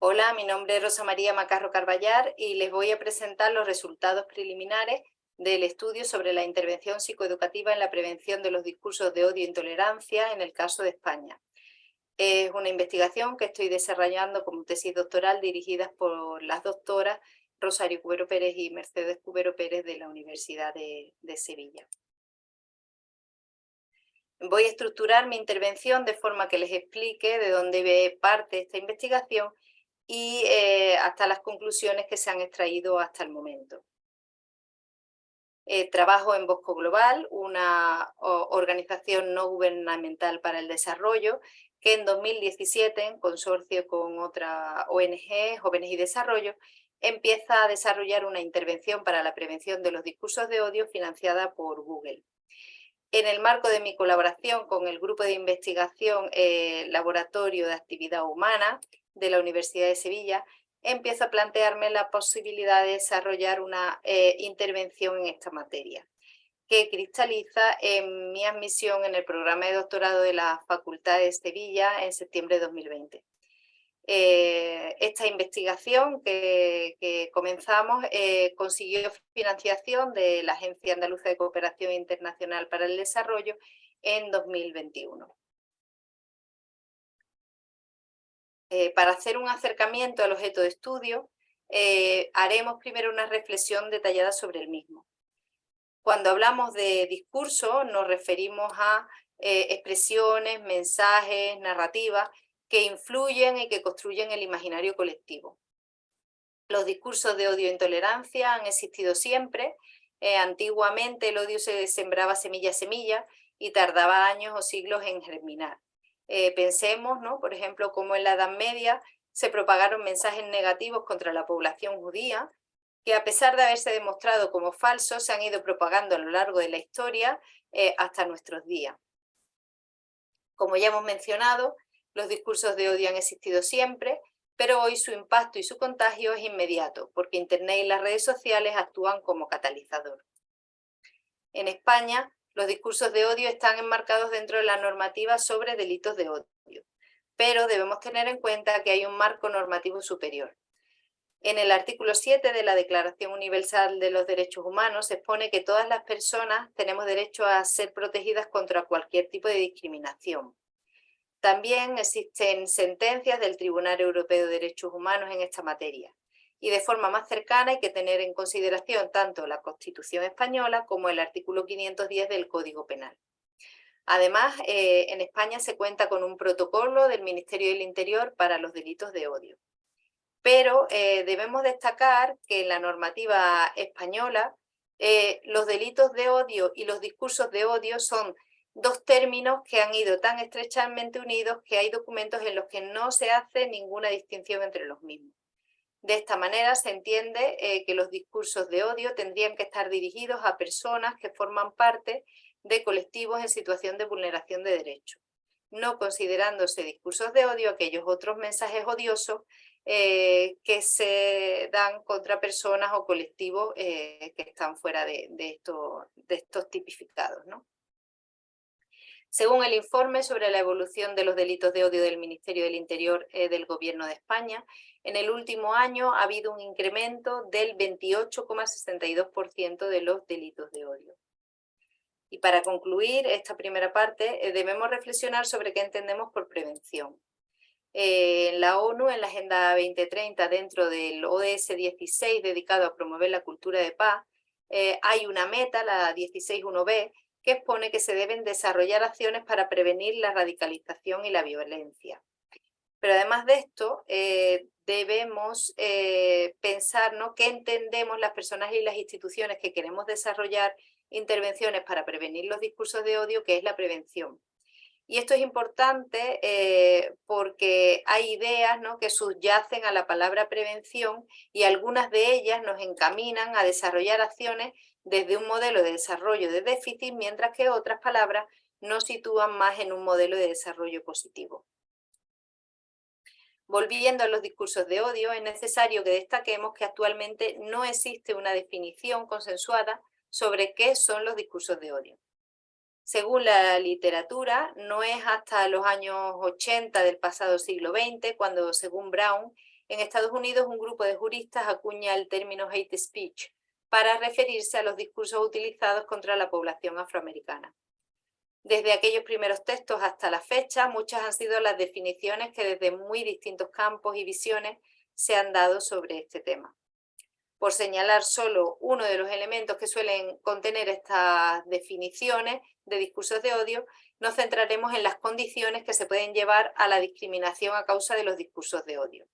Hola, mi nombre es Rosa María Macarro Carballar y les voy a presentar los resultados preliminares del estudio sobre la intervención psicoeducativa en la prevención de los discursos de odio e intolerancia en el caso de España. Es una investigación que estoy desarrollando como tesis doctoral dirigidas por las doctoras Rosario Cubero Pérez y Mercedes Cubero Pérez de la Universidad de Sevilla. Voy a estructurar mi intervención de forma que les explique de dónde parte esta investigación y hasta las conclusiones que se han extraído hasta el momento. Trabajo en Bosco Global, una organización no gubernamental para el desarrollo, que en 2017, en consorcio con otra ONG, Jóvenes y Desarrollo, empieza a desarrollar una intervención para la prevención de los discursos de odio financiada por Google. En el marco de mi colaboración con el grupo de investigación Laboratorio de Actividad Humana de la Universidad de Sevilla, empiezo a plantearme la posibilidad de desarrollar una intervención en esta materia, que cristaliza en mi admisión en el programa de doctorado de la Facultad de Sevilla en septiembre de 2020. Esta investigación que comenzamos consiguió financiación de la Agencia Andaluza de Cooperación Internacional para el Desarrollo en 2021. Para hacer un acercamiento al objeto de estudio, haremos primero una reflexión detallada sobre el mismo. Cuando hablamos de discurso, nos referimos a expresiones, mensajes, narrativas que influyen y que construyen el imaginario colectivo. Los discursos de odio e intolerancia han existido siempre. Antiguamente el odio se sembraba semilla a semilla y tardaba años o siglos en germinar. Pensemos, ¿no?, por ejemplo, cómo en la Edad Media se propagaron mensajes negativos contra la población judía, que a pesar de haberse demostrado como falsos, se han ido propagando a lo largo de la historia hasta nuestros días. Como ya hemos mencionado, los discursos de odio han existido siempre, pero hoy su impacto y su contagio es inmediato, porque Internet y las redes sociales actúan como catalizador. En España, los discursos de odio están enmarcados dentro de la normativa sobre delitos de odio, pero debemos tener en cuenta que hay un marco normativo superior. En el artículo 7 de la Declaración Universal de los Derechos Humanos se expone que todas las personas tenemos derecho a ser protegidas contra cualquier tipo de discriminación. También existen sentencias del Tribunal Europeo de Derechos Humanos en esta materia. Y de forma más cercana hay que tener en consideración tanto la Constitución española como el artículo 510 del Código Penal. Además, en España se cuenta con un protocolo del Ministerio del Interior para los delitos de odio. Pero debemos destacar que en la normativa española los delitos de odio y los discursos de odio son dos términos que han ido tan estrechamente unidos que hay documentos en los que no se hace ninguna distinción entre los mismos. De esta manera se entiende que los discursos de odio tendrían que estar dirigidos a personas que forman parte de colectivos en situación de vulneración de derechos, no considerándose discursos de odio aquellos otros mensajes odiosos que se dan contra personas o colectivos que están fuera de estos tipificados, ¿no? Según el informe sobre la evolución de los delitos de odio del Ministerio del Interior del Gobierno de España, en el último año ha habido un incremento del 28,62% de los delitos de odio. Y para concluir esta primera parte, debemos reflexionar sobre qué entendemos por prevención. En la ONU, en la Agenda 2030, dentro del ODS 16, dedicado a promover la cultura de paz, hay una meta, la 16.1b, que expone que se deben desarrollar acciones para prevenir la radicalización y la violencia. Pero además de esto, debemos pensar, ¿no?, qué entendemos las personas y las instituciones que queremos desarrollar intervenciones para prevenir los discursos de odio, que es la prevención. Y esto es importante porque hay ideas, ¿no?, que subyacen a la palabra prevención y algunas de ellas nos encaminan a desarrollar acciones desde un modelo de desarrollo de déficit, mientras que otras palabras nos sitúan más en un modelo de desarrollo positivo. Volviendo a los discursos de odio, es necesario que destaquemos que actualmente no existe una definición consensuada sobre qué son los discursos de odio. Según la literatura, no es hasta los años 80 del pasado siglo XX cuando, según Brown, En Estados Unidos, un grupo de juristas acuña el término hate speech para referirse a los discursos utilizados contra la población afroamericana. Desde aquellos primeros textos hasta la fecha, muchas han sido las definiciones que desde muy distintos campos y visiones se han dado sobre este tema. Por señalar solo uno de los elementos que suelen contener estas definiciones de discursos de odio, nos centraremos en las condiciones que se pueden llevar a la discriminación a causa de los discursos de odio.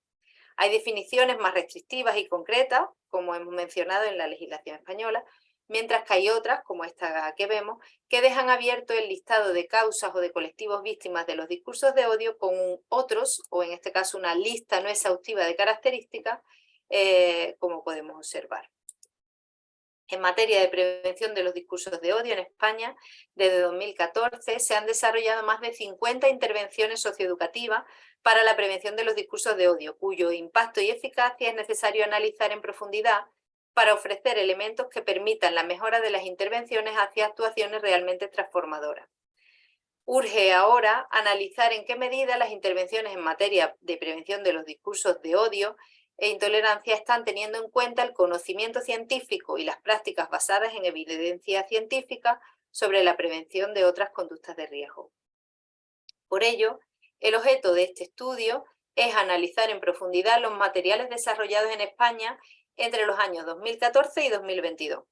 Hay definiciones más restrictivas y concretas, como hemos mencionado en la legislación española, mientras que hay otras, como esta que vemos, que dejan abierto el listado de causas o de colectivos víctimas de los discursos de odio con otros, o en este caso una lista no exhaustiva de características, como podemos observar. En materia de prevención de los discursos de odio en España, desde 2014 se han desarrollado más de 50 intervenciones socioeducativas para la prevención de los discursos de odio, cuyo impacto y eficacia es necesario analizar en profundidad para ofrecer elementos que permitan la mejora de las intervenciones hacia actuaciones realmente transformadoras. Urge ahora analizar en qué medida las intervenciones en materia de prevención de los discursos de odio e intolerancia están teniendo en cuenta el conocimiento científico y las prácticas basadas en evidencia científica sobre la prevención de otras conductas de riesgo. Por ello, el objeto de este estudio es analizar en profundidad los materiales desarrollados en España entre los años 2014 y 2022,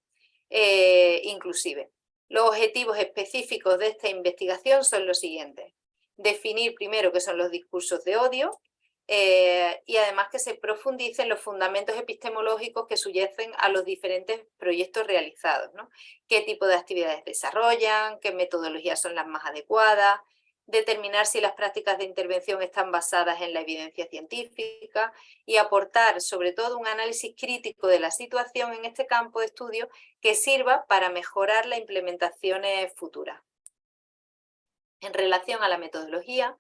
inclusive. Los objetivos específicos de esta investigación son los siguientes: definir primero qué son los discursos de odio, y además que se profundicen los fundamentos epistemológicos que subyacen a los diferentes proyectos realizados, ¿no? Qué tipo de actividades desarrollan, qué metodologías son las más adecuadas, determinar si las prácticas de intervención están basadas en la evidencia científica y aportar sobre todo un análisis crítico de la situación en este campo de estudio que sirva para mejorar las implementaciones futuras. En relación a la metodología,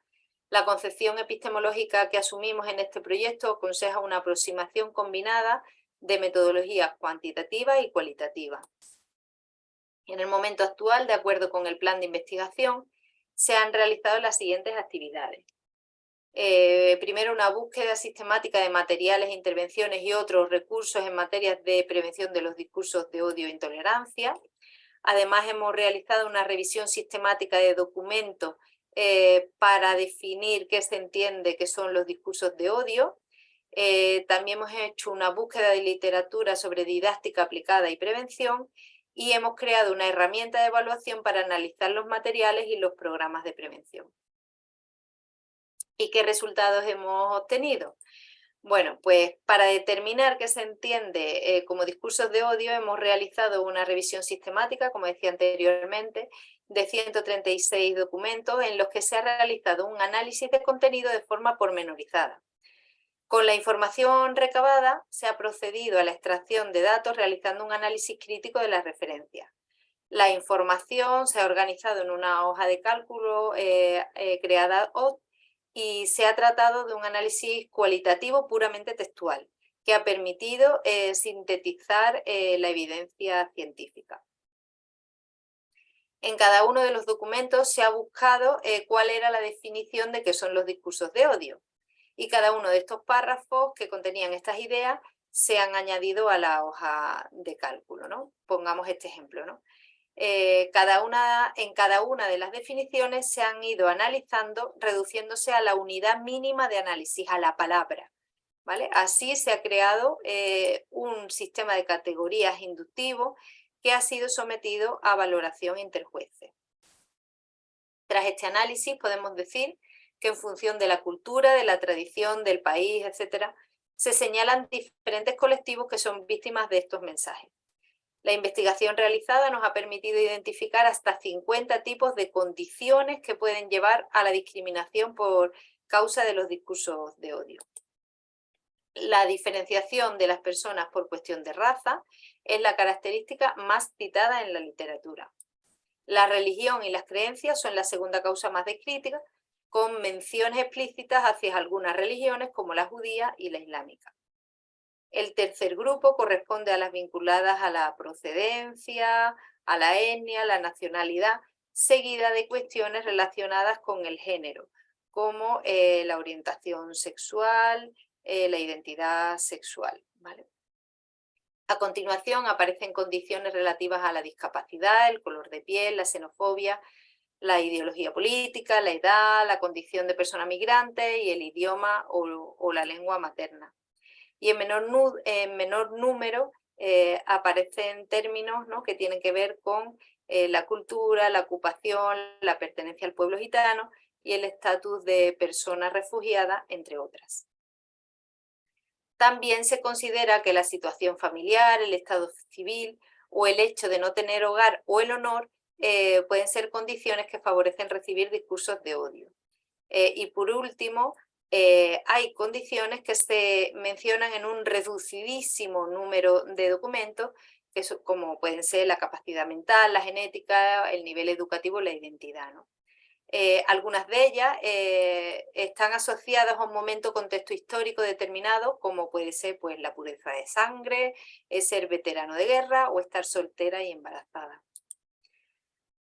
la concepción epistemológica que asumimos en este proyecto aconseja una aproximación combinada de metodologías cuantitativas y cualitativas. En el momento actual, de acuerdo con el plan de investigación, se han realizado las siguientes actividades. Primero, una búsqueda sistemática de materiales, intervenciones y otros recursos en materia de prevención de los discursos de odio e intolerancia. Además, hemos realizado una revisión sistemática de documentos para definir qué se entiende que son los discursos de odio. También hemos hecho una búsqueda de literatura sobre didáctica aplicada y prevención y hemos creado una herramienta de evaluación para analizar los materiales y los programas de prevención. ¿Y qué resultados hemos obtenido? Bueno, pues para determinar qué se entiende como discursos de odio hemos realizado una revisión sistemática, como decía anteriormente, de 136 documentos en los que se ha realizado un análisis de contenido de forma pormenorizada. Con la información recabada se ha procedido a la extracción de datos realizando un análisis crítico de las referencias. La información se ha organizado en una hoja de cálculo creada y se ha tratado de un análisis cualitativo puramente textual, que ha permitido sintetizar la evidencia científica. En cada uno de los documentos se ha buscado cuál era la definición de qué son los discursos de odio, y cada uno de estos párrafos que contenían estas ideas se han añadido a la hoja de cálculo, ¿no? Pongamos este ejemplo, ¿no? En cada una de las definiciones se han ido analizando, reduciéndose a la unidad mínima de análisis, a la palabra, ¿vale? Así se ha creado un sistema de categorías inductivo que ha sido sometido a valoración interjueces. Tras este análisis podemos decir que en función de la cultura, de la tradición, del país, etcétera, se señalan diferentes colectivos que son víctimas de estos mensajes. La investigación realizada nos ha permitido identificar hasta 50 tipos de condiciones que pueden llevar a la discriminación por causa de los discursos de odio. La diferenciación de las personas por cuestión de raza es la característica más citada en la literatura. La religión y las creencias son la segunda causa más descrita, con menciones explícitas hacia algunas religiones como la judía y la islámica. El tercer grupo corresponde a las vinculadas a la procedencia, a la etnia, a la nacionalidad, seguida de cuestiones relacionadas con el género, como la orientación sexual, la identidad sexual, ¿vale? A continuación aparecen condiciones relativas a la discapacidad, el color de piel, la xenofobia, la ideología política, la edad, la condición de persona migrante y el idioma o la lengua materna. Y en menor número aparecen términos, ¿no?, que tienen que ver con la cultura, la ocupación, la pertenencia al pueblo gitano y el estatus de persona refugiada, entre otras. También se considera que la situación familiar, el estado civil o el hecho de no tener hogar o el honor pueden ser condiciones que favorecen recibir discursos de odio. Y por último, hay condiciones que se mencionan en un reducidísimo número de documentos, como pueden ser la capacidad mental, la genética, el nivel educativo, la identidad, ¿no? Algunas de ellas están asociadas a un momento o contexto histórico determinado, como puede ser pues, la pureza de sangre, ser veterano de guerra o estar soltera y embarazada.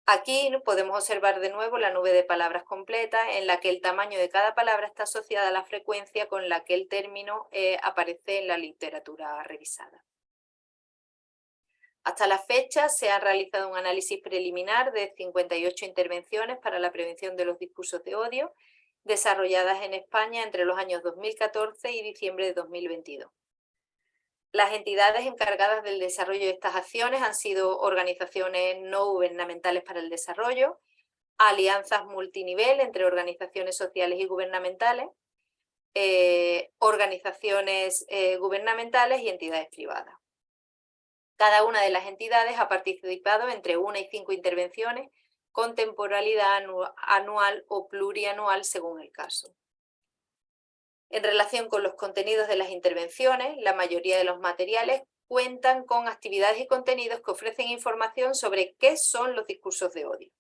Aquí podemos observar de nuevo la nube de palabras completa, en la que el tamaño de cada palabra está asociada a la frecuencia con la que el término aparece en la literatura revisada. Hasta la fecha se ha realizado un análisis preliminar de 58 intervenciones para la prevención de los discursos de odio, desarrolladas en España entre los años 2014 y diciembre de 2022. Las entidades encargadas del desarrollo de estas acciones han sido organizaciones no gubernamentales para el desarrollo, alianzas multinivel entre organizaciones sociales y gubernamentales, organizaciones gubernamentales y entidades privadas. Cada una de las entidades ha participado entre 1 y 5 intervenciones con temporalidad anual o plurianual según el caso. En relación con los contenidos de las intervenciones, la mayoría de los materiales cuentan con actividades y contenidos que ofrecen información sobre qué son los discursos de odio.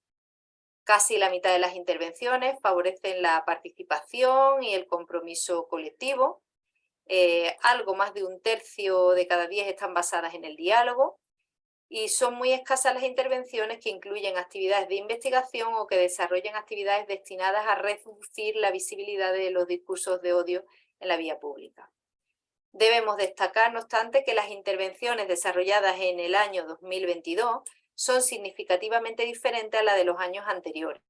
Casi la mitad de las intervenciones favorecen la participación y el compromiso colectivo. Algo más de 1/3 de cada 10 están basadas en el diálogo y son muy escasas las intervenciones que incluyen actividades de investigación o que desarrollan actividades destinadas a reducir la visibilidad de los discursos de odio en la vía pública. Debemos destacar, no obstante, que las intervenciones desarrolladas en el año 2022 son significativamente diferentes a las de los años anteriores,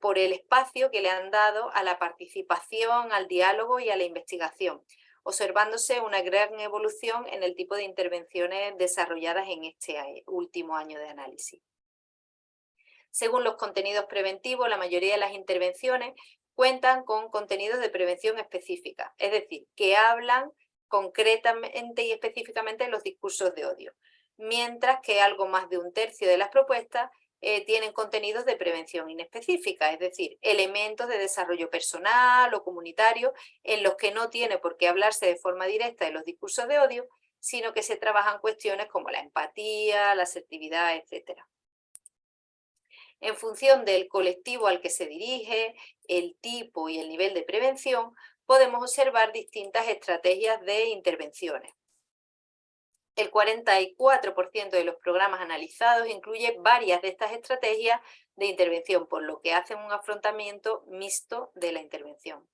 por el espacio que le han dado a la participación, al diálogo y a la investigación, observándose una gran evolución en el tipo de intervenciones desarrolladas en este último año de análisis. Según los contenidos preventivos, la mayoría de las intervenciones cuentan con contenidos de prevención específica, es decir, que hablan concretamente y específicamente de los discursos de odio, mientras que algo más de 1/3 de las propuestas tienen contenidos de prevención inespecífica, es decir, elementos de desarrollo personal o comunitario en los que no tiene por qué hablarse de forma directa de los discursos de odio, sino que se trabajan cuestiones como la empatía, la asertividad, etc. En función del colectivo al que se dirige, el tipo y el nivel de prevención, podemos observar distintas estrategias de intervenciones. El 44% de los programas analizados incluye varias de estas estrategias de intervención, por lo que hacen un afrontamiento mixto de la intervención.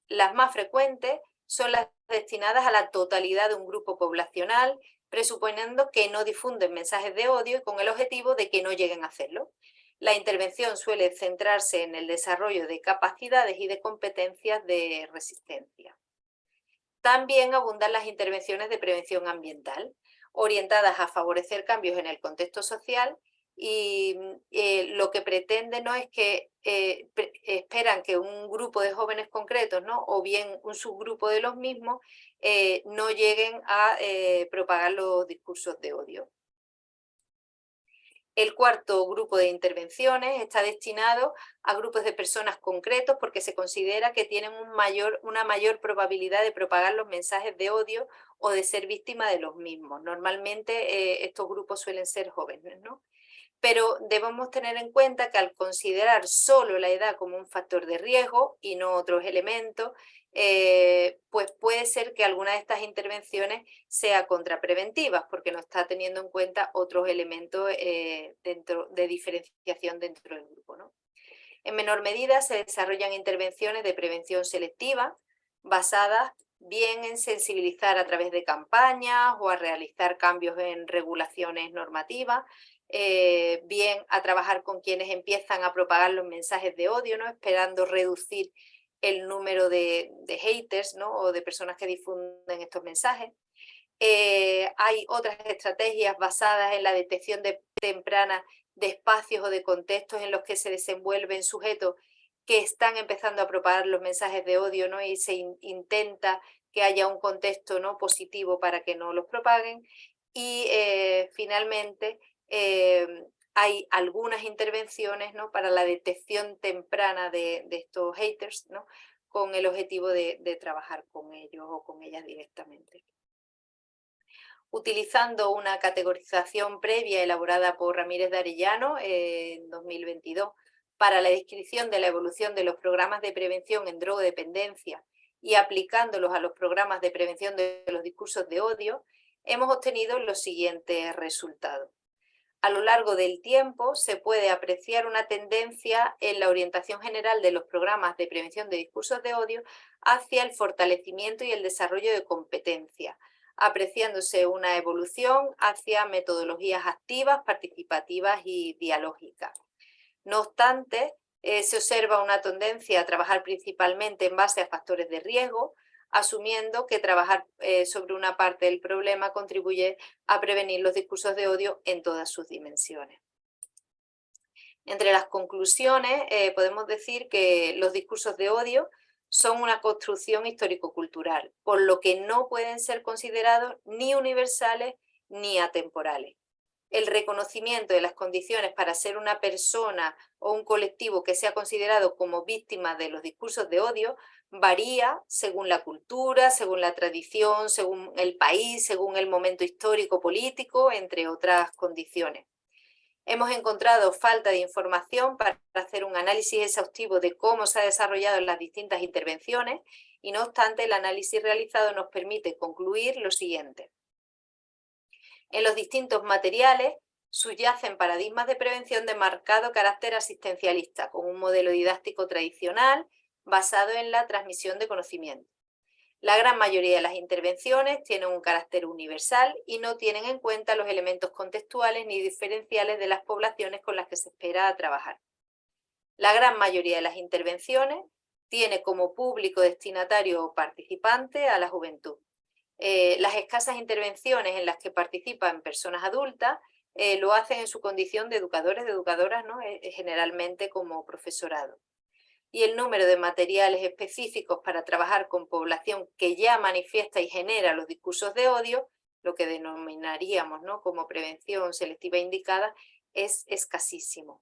Las más frecuentes son las destinadas a la totalidad de un grupo poblacional, presuponiendo que no difunden mensajes de odio y con el objetivo de que no lleguen a hacerlo. La intervención suele centrarse en el desarrollo de capacidades y de competencias de resistencia. También abundan las intervenciones de prevención ambiental, orientadas a favorecer cambios en el contexto social y lo que pretende no es que esperan que un grupo de jóvenes concretos, ¿no?, o bien un subgrupo de los mismos no lleguen a propagar los discursos de odio. El cuarto grupo de intervenciones está destinado a grupos de personas concretos porque se considera que tienen una mayor probabilidad de propagar los mensajes de odio o de ser víctimas de los mismos. Normalmente estos grupos suelen ser jóvenes, ¿no? Pero debemos tener en cuenta que al considerar solo la edad como un factor de riesgo y no otros elementos, pues puede ser que alguna de estas intervenciones sea contrapreventivas porque no está teniendo en cuenta otros elementos de diferenciación dentro del grupo, ¿no? En menor medida se desarrollan intervenciones de prevención selectiva basadas bien en sensibilizar a través de campañas o a realizar cambios en regulaciones normativas, bien a trabajar con quienes empiezan a propagar los mensajes de odio, ¿no? Esperando reducir el número de haters, ¿no? O de personas que difunden estos mensajes. Hay otras estrategias basadas en la detección temprana de espacios o de contextos en los que se desenvuelven sujetos que están empezando a propagar los mensajes de odio, ¿no? Y se intenta que haya un contexto, ¿no?, positivo para que no los propaguen. Y finalmente hay algunas intervenciones, ¿no?, para la detección temprana de estos haters, ¿no?, con el objetivo de trabajar con ellos o con ellas directamente. Utilizando una categorización previa elaborada por Ramírez de Arellano en 2022 para la descripción de la evolución de los programas de prevención en drogodependencia y aplicándolos a los programas de prevención de los discursos de odio, hemos obtenido los siguientes resultados. A lo largo del tiempo se puede apreciar una tendencia en la orientación general de los programas de prevención de discursos de odio hacia el fortalecimiento y el desarrollo de competencias, apreciándose una evolución hacia metodologías activas, participativas y dialógicas. No obstante, se observa una tendencia a trabajar principalmente en base a factores de riesgo, asumiendo que trabajar sobre una parte del problema contribuye a prevenir los discursos de odio en todas sus dimensiones. Entre las conclusiones, podemos decir que los discursos de odio son una construcción histórico-cultural, por lo que no pueden ser considerados ni universales ni atemporales. El reconocimiento de las condiciones para ser una persona o un colectivo que sea considerado como víctima de los discursos de odio varía según la cultura, según la tradición, según el país, según el momento histórico-político, entre otras condiciones. Hemos encontrado falta de información para hacer un análisis exhaustivo de cómo se ha desarrollado en las distintas intervenciones y, no obstante, el análisis realizado nos permite concluir lo siguiente. En los distintos materiales subyacen paradigmas de prevención de marcado carácter asistencialista, con un modelo didáctico tradicional basado en la transmisión de conocimiento. La gran mayoría de las intervenciones tienen un carácter universal y no tienen en cuenta los elementos contextuales ni diferenciales de las poblaciones con las que se espera trabajar. La gran mayoría de las intervenciones tiene como público destinatario o participante a la juventud. Las escasas intervenciones en las que participan personas adultas lo hacen en su condición de educadores, de educadoras, ¿no? Generalmente como profesorado. Y el número de materiales específicos para trabajar con población que ya manifiesta y genera los discursos de odio, lo que denominaríamos, ¿no?, como prevención selectiva indicada, es escasísimo.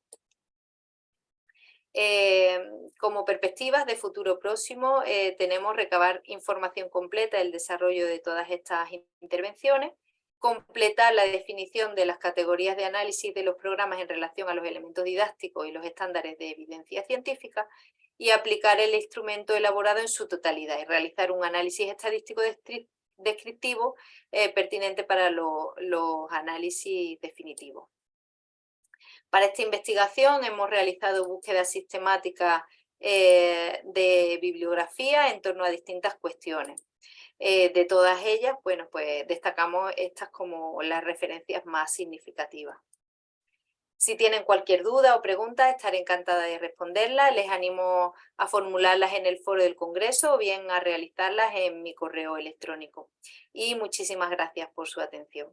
Como perspectivas de futuro próximo, tenemos recabar información completa del desarrollo de todas estas intervenciones, completar la definición de las categorías de análisis de los programas en relación a los elementos didácticos y los estándares de evidencia científica y aplicar el instrumento elaborado en su totalidad y realizar un análisis estadístico descriptivo pertinente para los análisis definitivos. Para esta investigación hemos realizado búsquedas sistemáticas de bibliografía en torno a distintas cuestiones. De todas ellas, bueno, pues destacamos estas como las referencias más significativas. Si tienen cualquier duda o pregunta, estaré encantada de responderlas. Les animo a formularlas en el foro del Congreso o bien a realizarlas en mi correo electrónico. Y muchísimas gracias por su atención.